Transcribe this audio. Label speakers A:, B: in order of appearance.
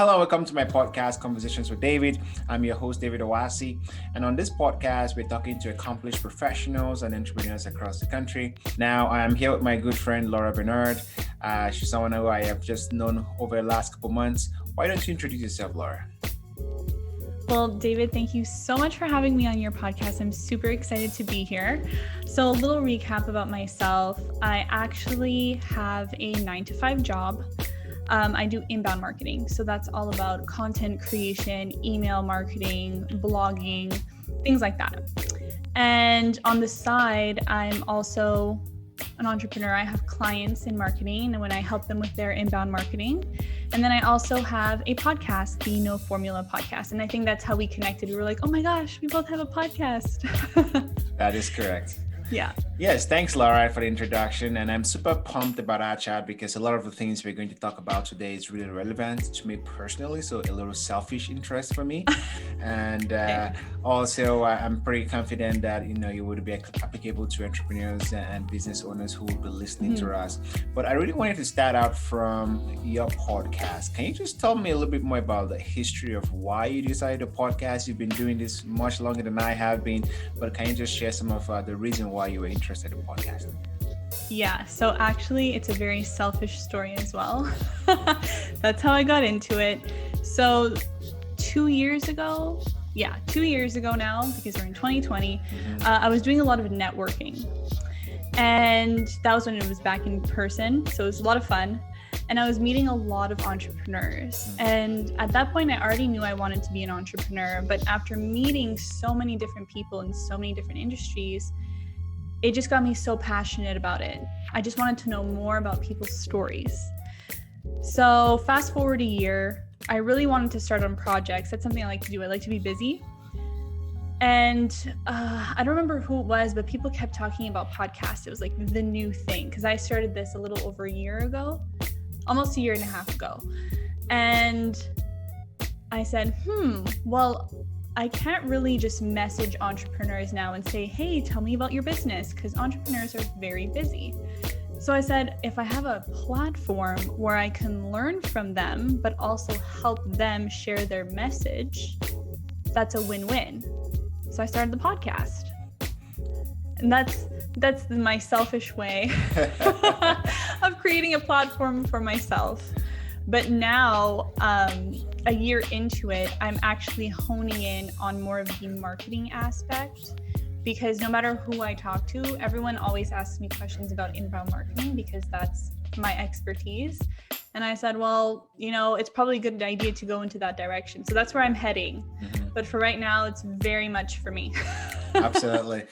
A: Hello, welcome to my podcast, Conversations with David. I'm your host, David Owasi. And on this podcast, we're talking to accomplished professionals and entrepreneurs across the country. Now, I'm here with my good friend, Laura Bernhard. She's someone who I have just known over the last couple months. Why don't you introduce yourself, Laura?
B: Well, David, thank you so much for having me on your podcast. I'm super excited to be here. So a little recap about myself. I actually have a 9-to-5 job. I do inbound marketing. So that's all about content creation, email marketing, blogging, things like that. And on the side, I'm also an entrepreneur. I have clients in marketing and when I help them with their inbound marketing. And then I also have a podcast, the No Formula podcast. And I think that's how we connected. We were like, oh my gosh, we both have a podcast.
A: That is correct.
B: Yeah.
A: Yes, thanks, Laura, for the introduction. And I'm super pumped about our chat because a lot of the things we're going to talk about today is really relevant to me personally. So a little selfish interest for me. And also, I'm pretty confident that, you would be applicable to entrepreneurs and business owners who will be listening to us. But I really wanted to start out from your podcast. Can you just tell me a little bit more about the history of why you decided to podcast? You've been doing this much longer than I have been, but can you just share some of the reason why you were interested in podcasting?
B: Yeah, so actually it's a very selfish story as well. That's how I got into it. So 2 years ago now, because we're in 2020, I was doing a lot of networking. And that was when it was back in person. So it was a lot of fun. And I was meeting a lot of entrepreneurs. And at that point, I already knew I wanted to be an entrepreneur. But after meeting so many different people in so many different industries, it just got me so passionate about it. I just wanted to know more about people's stories. So fast forward a year, I really wanted to start on projects. That's something I like to do. I like to be busy. And I don't remember who it was, but people kept talking about podcasts. It was like the new thing because I started this a little over a year ago, almost a year and a half ago. And I said, well, I can't really just message entrepreneurs now and say, hey, tell me about your business, because entrepreneurs are very busy. So I said, if I have a platform where I can learn from them, but also help them share their message, that's a win-win. So I started the podcast. And that's my selfish way of creating a platform for myself. But now, a year into it, I'm actually honing in on more of the marketing aspect because no matter who I talk to, everyone always asks me questions about inbound marketing because that's my expertise. And I said, well, it's probably a good idea to go into that direction. So that's where I'm heading. But for right now, it's very much for me.
A: Absolutely.